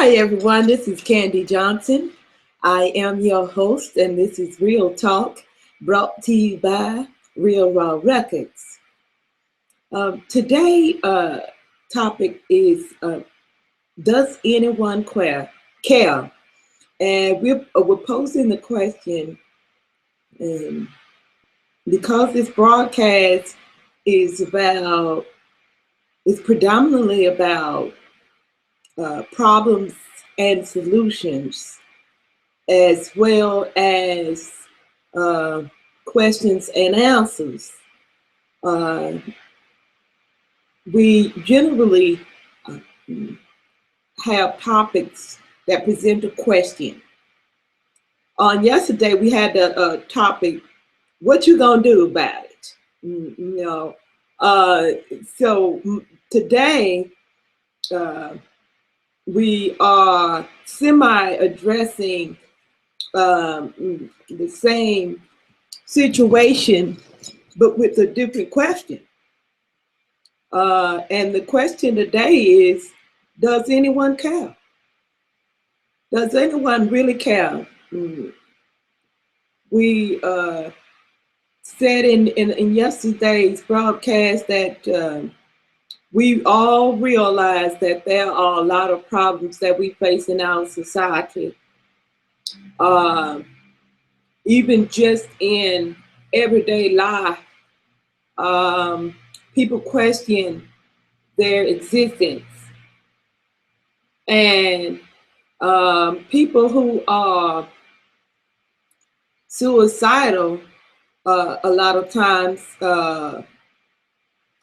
Hi, everyone. This is Candy Johnson. I am your host, and this is Real Talk, brought to you by Real Raw Records. Today, topic is Does anyone care? And we're posing the question um, because this broadcast is about is predominantly about problems and solutions, as well as uh, questions and answers. Uh, we generally uh, have topics that present a question. On yesterday, we had the topic, "What you gonna do about it?" You know, uh, today uh, we are semi-addressing the same situation, but with a different question. And the question today is, does anyone care? Does anyone really care? We said in yesterday's broadcast that we all realize that there are a lot of problems that we face in our society, uh, even just in everyday life. Um, People question their existence, and people who are suicidal a lot of times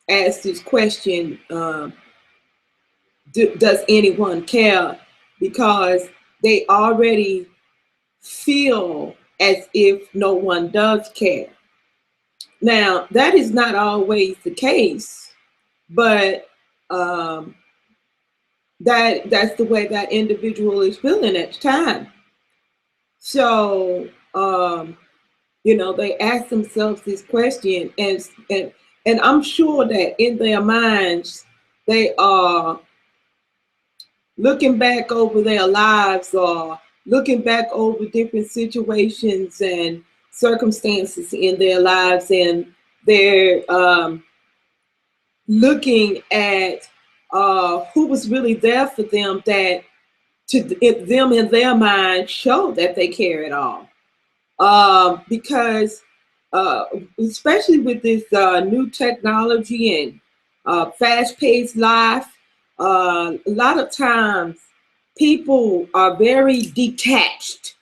ask this question, does anyone care? Because they already feel as if no one does care. Now, that is not always the case, but um, that's the way that individual is feeling at the time. So, they ask themselves this question, and I'm sure that in their minds they are looking back over their lives, or looking back over different situations and circumstances in their lives, and they're looking at who was really there for them, that to them in their mind show that they care at all. Because especially with this new technology and fast-paced life, a lot of times people are very detached.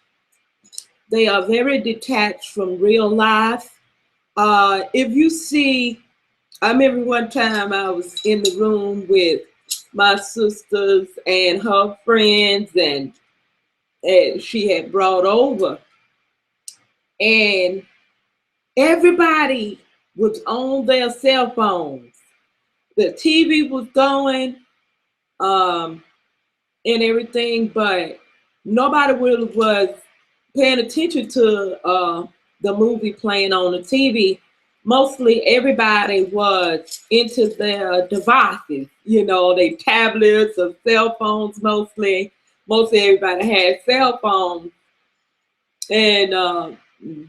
They are very detached from real life. If you see, I remember one time I was in the room with my sisters and her friends, and she had brought over, and everybody was on their cell phones. The TV was going, um, and everything, but nobody really was paying attention to the movie playing on the TV. Mostly everybody was into their devices, their tablets or cell phones mostly. Mostly everybody had cell phones. And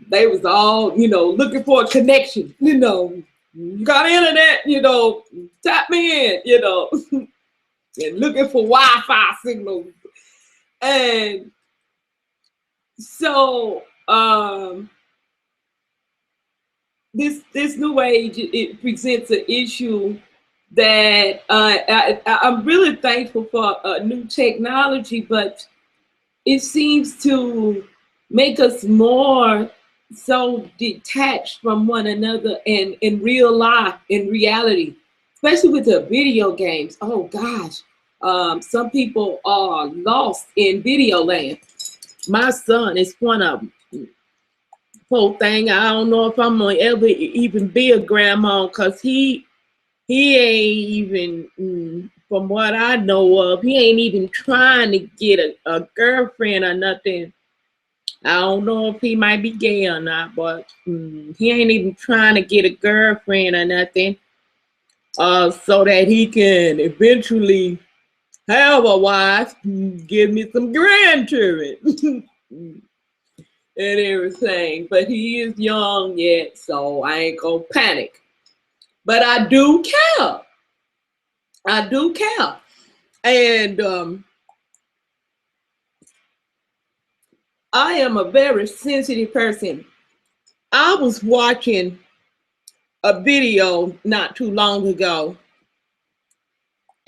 they was all, looking for a connection, you got internet, tap me in, and looking for Wi-Fi signals. And so this new age, it presents an issue that I'm really thankful for new technology, but it seems to make us more so detached from one another and in real life, in reality, especially with the video games. Oh gosh, some people are lost in video land. My son is one of them. Poor thing, I don't know if I'm gonna ever even be a grandma, because he ain't even, from what I know of, he ain't even trying to get a girlfriend or nothing. I don't know if he might be gay or not, but he ain't even trying to get a girlfriend or nothing, so that he can eventually have a wife, give me some grandchildren. And everything, but he is young yet, so I ain't gonna panic. But I do care. I do care. And I am a very sensitive person. I was watching a video not too long ago,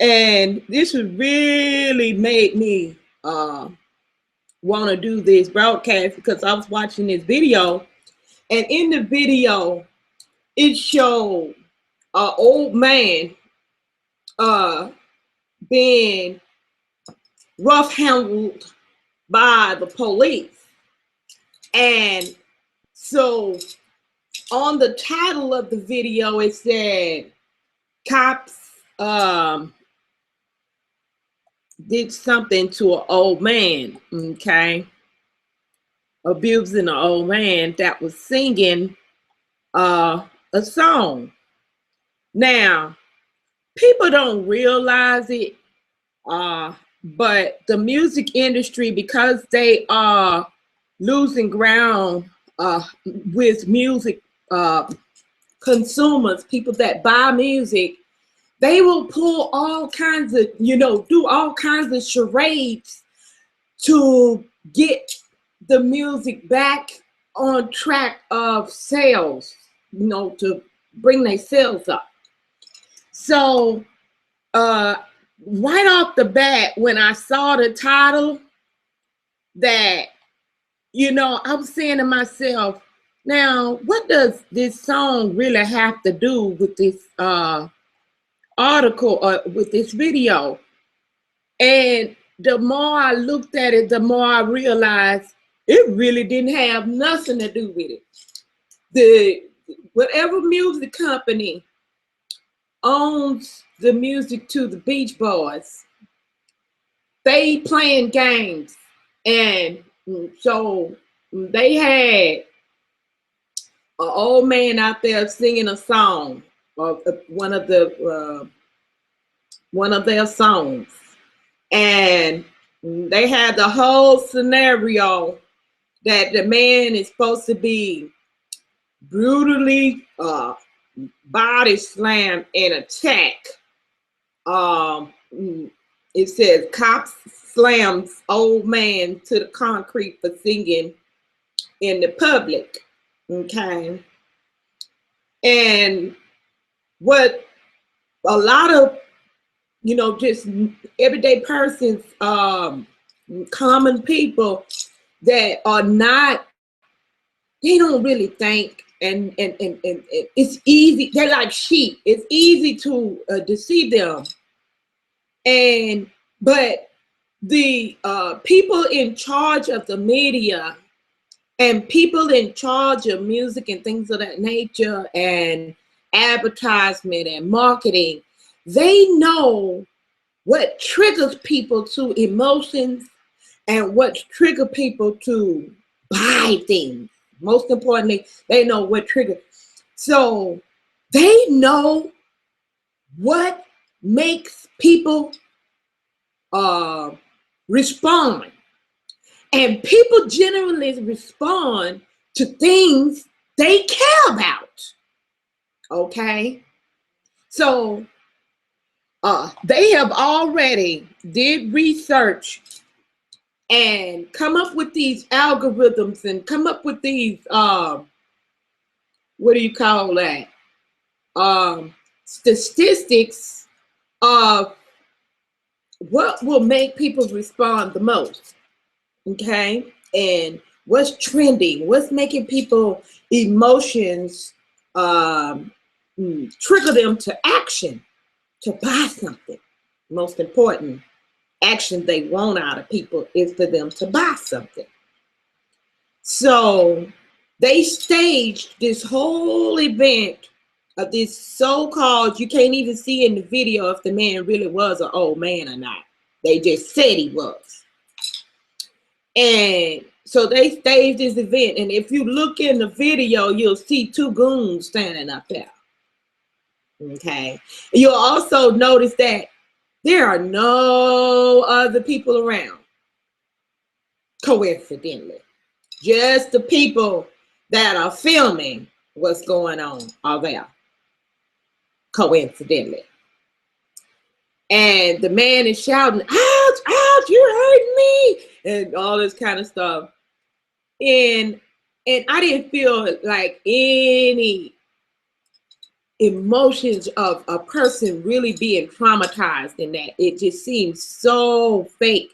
and this has really made me want to do this broadcast, because I was watching this video, and in the video it showed an old man being rough handled by the police. And so on the title of the video it said cops did something to an old man, okay, abusing an old man that was singing a song. Now, people don't realize it, but the music industry, because they are losing ground with music consumers, people that buy music, they will pull all kinds of, do all kinds of charades to get the music back on track of sales, to bring their sales up. So right off the bat, when I saw the title, that, I was saying to myself, now, what does this song really have to do with this article or with this video? And the more I looked at it, the more I realized it really didn't have nothing to do with it. Whatever music company owns the music to the Beach Boys, they playing games. And so they had an old man out there singing a song, or one of their songs, and they had the whole scenario that the man is supposed to be brutally body slammed and attacked. It says cops slams old man to the concrete for singing in the public. Okay. And what a lot of, just everyday persons, common people that are not, they don't really think, and it's easy, they're like sheep. It's easy to deceive them. But the people in charge of the media and people in charge of music and things of that nature and advertisement and marketing, they know what triggers people to emotions and what triggers people to buy things. Most importantly, they know what triggers. So they know what makes people respond. And people generally respond to things they care about. Okay? So they have already did research and come up with these algorithms and come up with these, what do you call that? Statistics of what will make people respond the most. Okay, and what's trending, what's making people emotions trigger them to action, to buy something. Most important action they want out of people is for them to buy something. So they staged this whole event of this so-called, you can't even see in the video if the man really was an old man or not. They just said he was. And so they staged this event, and if you look in the video, you'll see two goons standing up there. Okay. You'll also notice that There are no other people around, coincidentally. Just the people that are filming what's going on are there, coincidentally. And the man is shouting, ouch, ouch, you hurt me, and all this kind of stuff. And I didn't feel like any emotions of a person really being traumatized in that. It just seems so fake.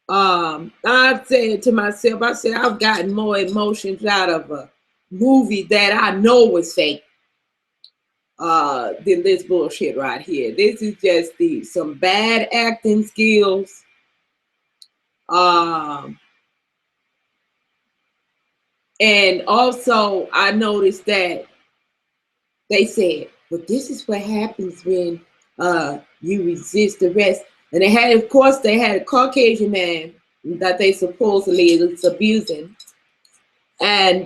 I said to myself, I said, I've gotten more emotions out of a movie that I know was fake than this bullshit right here. This is just some bad acting skills. And also I noticed that they said, well, this is what happens when you resist arrest. And they had, of course, they had a Caucasian man that they supposedly is abusing. And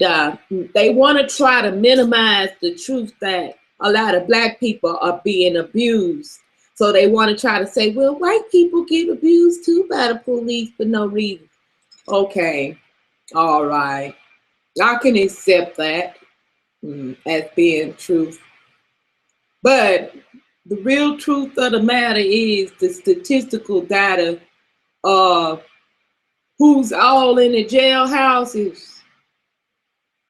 they want to try to minimize the truth that a lot of Black people are being abused. So they want to try to say, well, white people get abused too by the police for no reason. Okay, all right. I can accept that as being truth. But the real truth of the matter is the statistical data of who's all in the jailhouses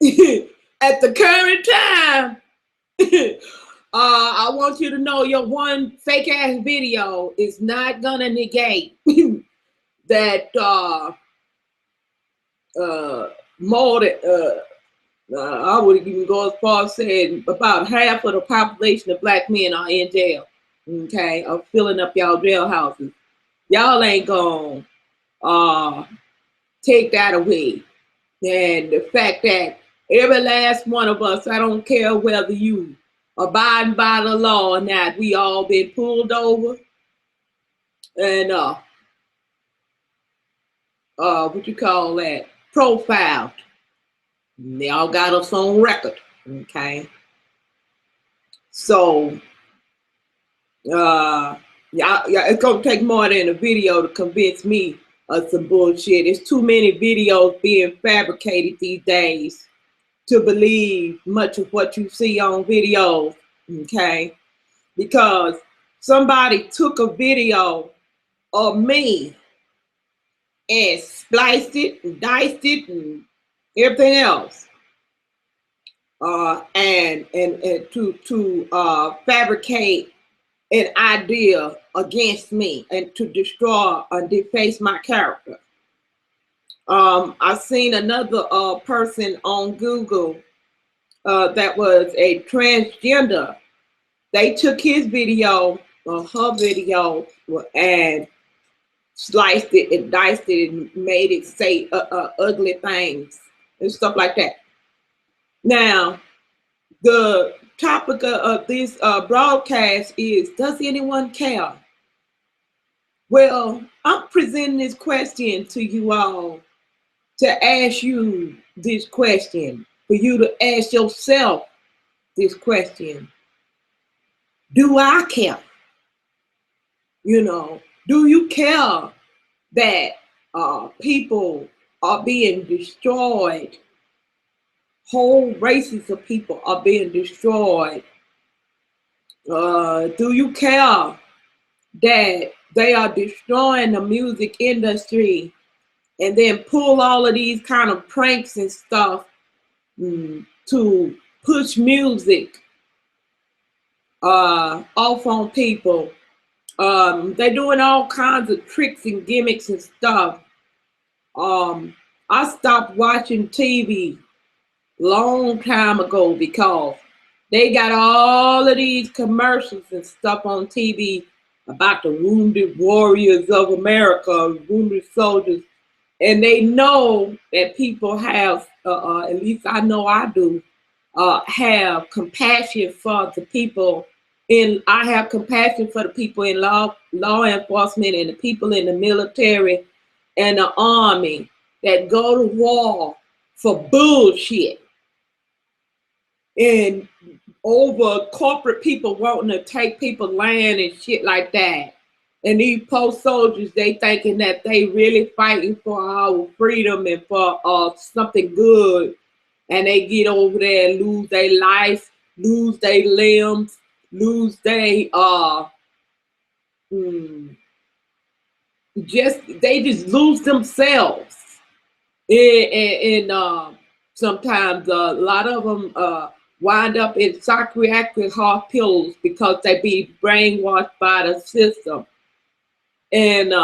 at the current time. I want you to know your one fake ass video is not gonna negate that more than I would even go as far as saying about half of the population of Black men are in jail. Okay, are filling up y'all jailhouses. Y'all ain't gonna take that away. And the fact that every last one of us, I don't care whether you abiding by the law or not, we all been pulled over and what you call that, profiled. They all got us on record. Okay, so yeah, it's gonna take more than a video to convince me of some bullshit. There's too many videos being fabricated these days to believe much of what you see on videos. Okay, because somebody took a video of me and spliced it and diced it and everything else, and to fabricate an idea against me and to destroy and deface my character. I seen another person on Google that was a transgender. They took his video or her video and sliced it and diced it and made it say ugly things and stuff like that. Now, the topic of this broadcast is, does anyone care? Well, I'm presenting this question to you all to ask you this question, for you to ask yourself this question. Do I care? You know, do you care that people are being destroyed? Whole races of people are being destroyed. Do you care that they are destroying the music industry and then pull all of these kind of pranks and stuff to push music off on people? They're doing all kinds of tricks and gimmicks and stuff. I stopped watching TV long time ago because they got all of these commercials and stuff on TV about the wounded warriors of America, wounded soldiers, and they know that people have, at least I know I do, have compassion for the people I have compassion for the people in law enforcement and the people in the military and the army that go to war for bullshit and over corporate people wanting to take people's land and shit like that. And these post soldiers, they thinking that they really fighting for our freedom and for something good. And they get over there and lose their life, lose their limbs, lose their mm, they just lose themselves. And sometimes a lot of them wind up in psychiatric hospitals because they be brainwashed by the system and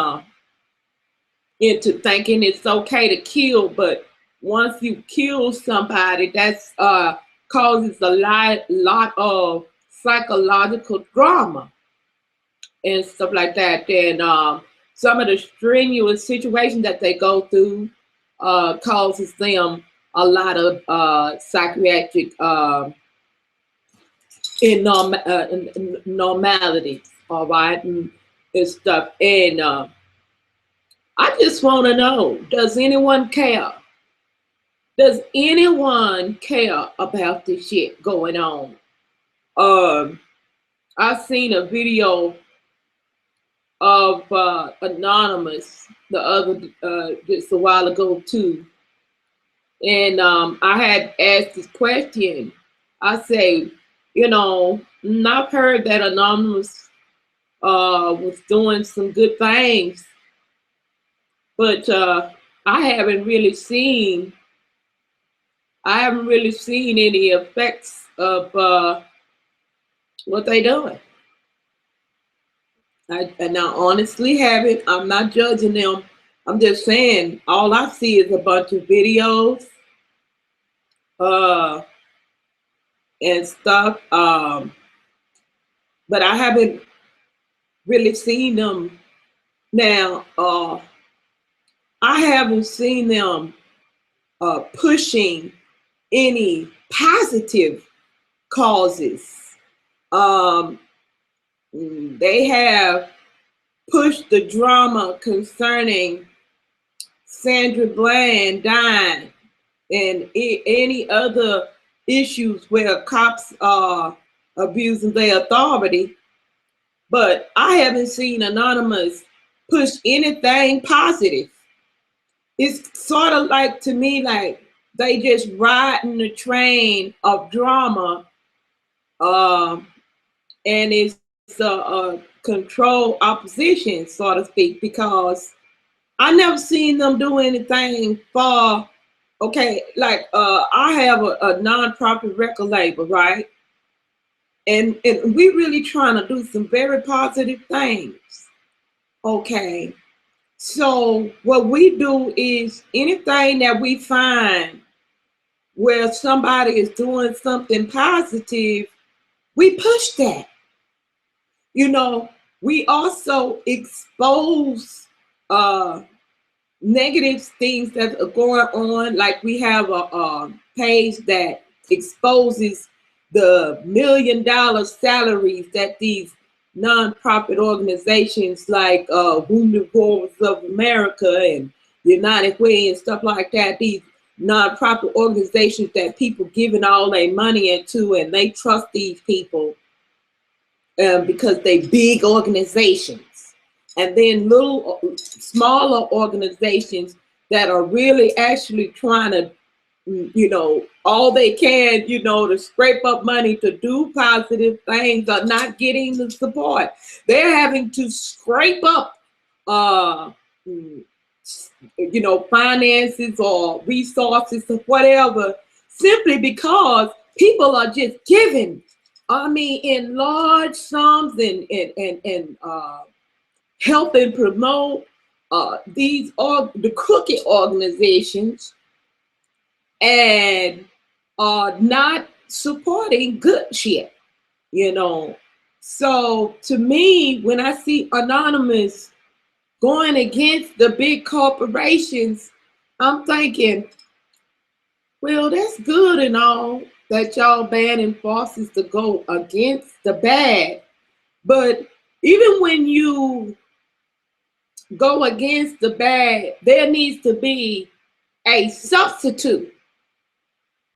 into thinking it's okay to kill. But once you kill somebody, that's causes a lot of psychological drama and stuff like that. And some of the strenuous situations that they go through causes them a lot of psychiatric normality, all right, and stuff. And I just want to know, does anyone care? Does anyone care about this shit going on? I seen a video of Anonymous just a while ago too, and I had asked this question. I say, I've heard that Anonymous was doing some good things, but I haven't really seen any effects of what they doing. And I honestly haven't. I'm not judging them. I'm just saying all I see is a bunch of videos and stuff. But I haven't really seen them now. I haven't seen them pushing any positive causes. They have pushed the drama concerning Sandra Bland dying and any other issues where cops are abusing their authority. But I haven't seen Anonymous push anything positive. It's sort of like, to me, like they just riding the train of drama, and it's a control opposition, so to speak, because I never seen them do anything for, okay, like I have a nonprofit record label, right? And we really trying to do some very positive things. Okay. So what we do is anything that we find where somebody is doing something positive, we push that. We also expose negative things that are going on. Like we have a page that exposes the $1 million salaries that these nonprofit organizations like Wounded Warriors of America and United Way and stuff like that, these nonprofit organizations that people giving all their money into, and they trust these people because they big organizations. And then little smaller organizations that are really actually trying to, all they can, to scrape up money to do positive things, are not getting the support. They're having to scrape up, finances or resources or whatever, simply because people are just giving, in large sums and help and promote the crooked organizations and not supporting good shit, So to me, when I see Anonymous going against the big corporations, I'm thinking, well, that's good and all that y'all banning forces to go against the bad. But even when you go against the bad, there needs to be a substitute.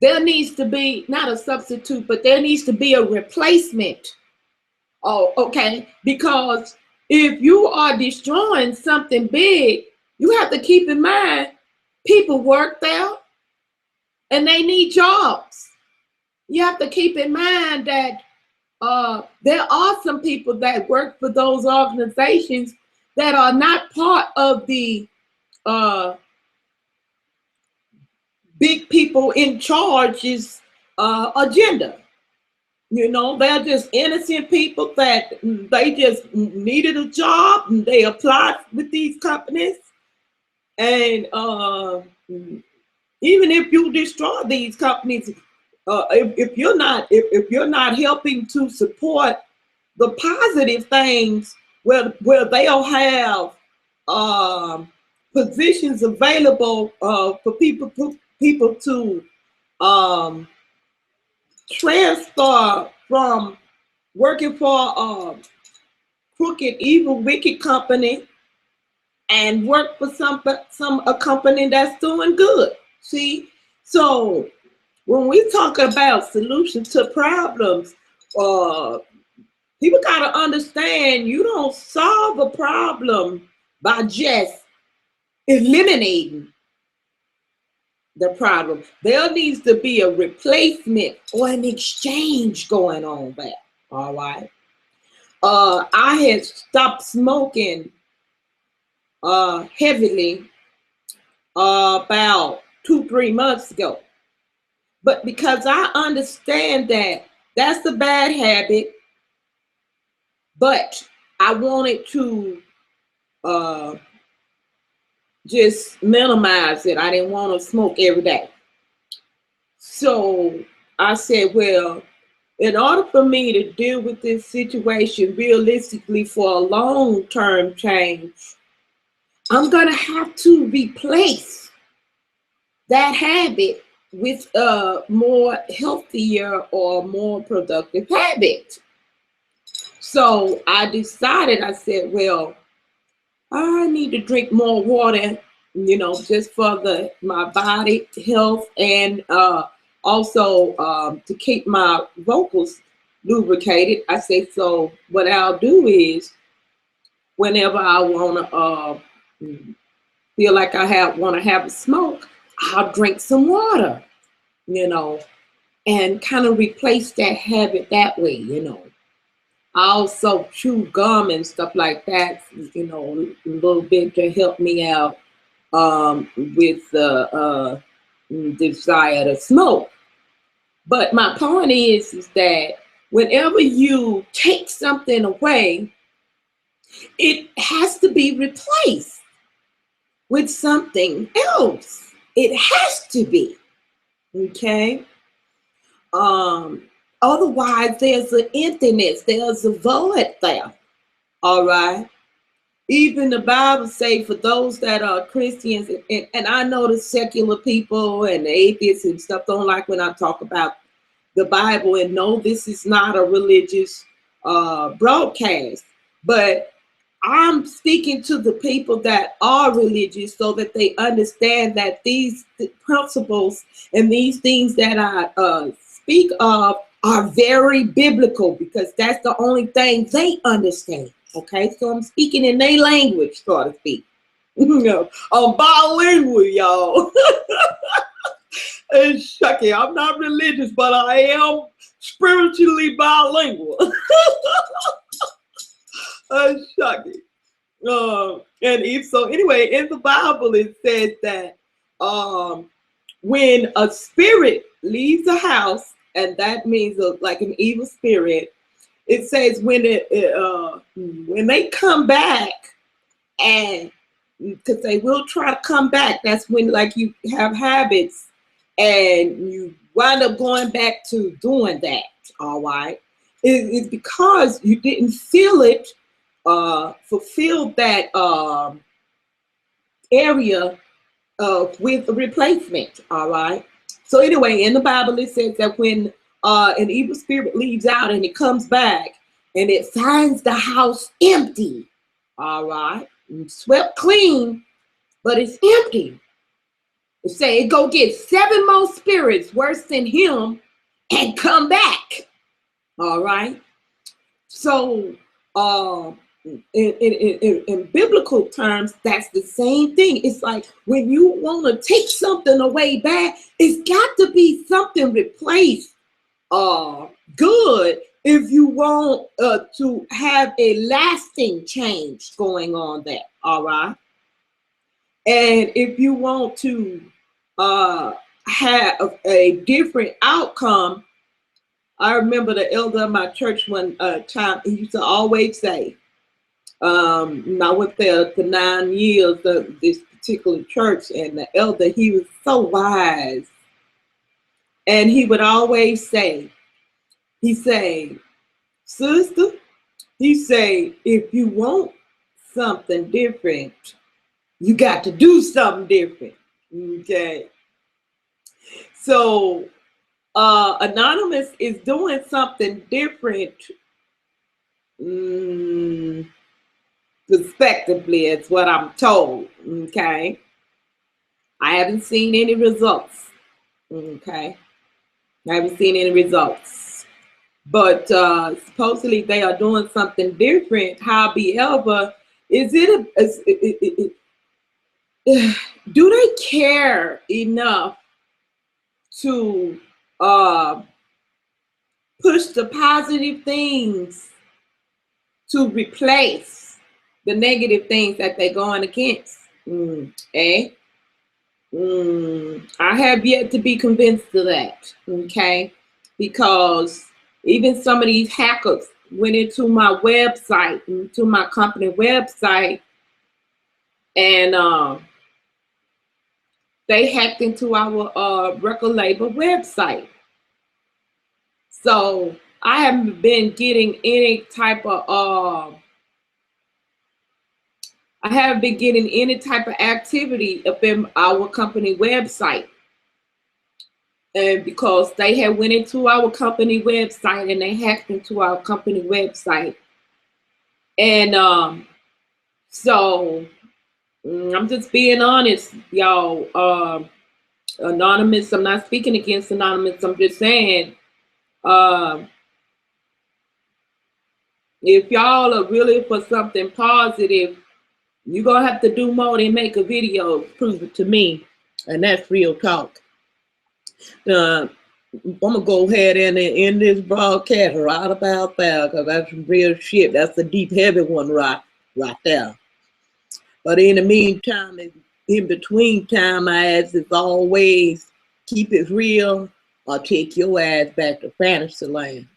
There needs to be not a substitute, but there needs to be a replacement. Oh, okay. Because if you are destroying something big, you have to keep in mind people work there and they need jobs. You have to keep in mind that there are some people that work for those organizations that are not part of the big people in charge's agenda. You know, they're just innocent people that they just needed a job and they applied with these companies. And even if you destroy these companies, if you're not helping to support the positive things where they'll have positions available for people to transfer from working for a crooked, evil, wicked company and work for a company that's doing good. See, so when we talk about solutions to problems, people got to understand you don't solve a problem by just eliminating the problem. There needs to be a replacement or an exchange going on there. All right. I had stopped smoking heavily about 2-3 months ago. But because I understand that that's a bad habit, but I wanted to just minimize it. I didn't want to smoke every day. So I said, well, in order for me to deal with this situation realistically for a long-term change, I'm going to have to replace that habit with a more healthier or more productive habit. So I decided, I said, well, I need to drink more water, you know, just for my body health and also to keep my vocals lubricated. I say, so what I'll do is whenever I want to feel like I want to have a smoke, I'll drink some water, you know, and kind of replace that habit that way, you know. I also chew gum and stuff like that, you know, a little bit to help me out with the desire to smoke. But my point is that whenever you take something away, it has to be replaced with something else. It has to be, okay? Otherwise, there's an emptiness, there's a void there, all right? Even the Bible say for those that are Christians, and I know the secular people and the atheists and stuff don't like when I talk about the Bible, and no, this is not a religious broadcast, but I'm speaking to the people that are religious so that they understand that these principles and these things that I speak of are very biblical, because that's the only thing they understand. Okay, so I'm speaking in their language, so to speak. You know, I'm bilingual, y'all. And shucky, I'm not religious, but I am spiritually bilingual. Shucky. And if so, anyway, in the Bible it says that when a spirit leaves a house, and that means like an evil spirit, it says when they come back, and because they will try to come back, that's when like you have habits and you wind up going back to doing that. All right, it's because you didn't feel it, fulfill that area with a replacement. All right. So anyway, in the Bible it says that when an evil spirit leaves out and it comes back and it finds the house empty, all right, swept clean, but it's empty. It say it go get 7 more spirits worse than him and come back. All right. So in biblical terms, that's the same thing. It's like when you want to take something away bad, it's got to be something replaced good if you want to have a lasting change going on there. All right. And if you want to have a different outcome, I remember the elder of my church one time, he used to always say, I went there for 9 years of this particular church, and the elder, he was so wise. And he would always say, he say, sister, he say, if you want something different, you got to do something different. Okay. So Anonymous is doing something different. Respectively, it's what I'm told. Okay. I haven't seen any results. Okay. I haven't seen any results. But supposedly they are doing something different. However, do they care enough to push the positive things to replace the negative things that they're going against? I have yet to be convinced of that. Okay, because even some of these hackers went into my website, into my company website, and they hacked into our record label website. So I haven't been getting any type of activity up in our company website. And because they had went into our company website and they hacked into our company website. And so I'm just being honest, y'all. Anonymous, I'm not speaking against Anonymous. I'm just saying, if y'all are really for something positive, you're going to have to do more than make a video, prove it to me. And that's real talk. I'm going to go ahead and end this broadcast right about there, because that's some real shit. That's the deep, heavy one right there. But in the meantime, in between time, my ass is always keep it real or take your ass back to fantasy land.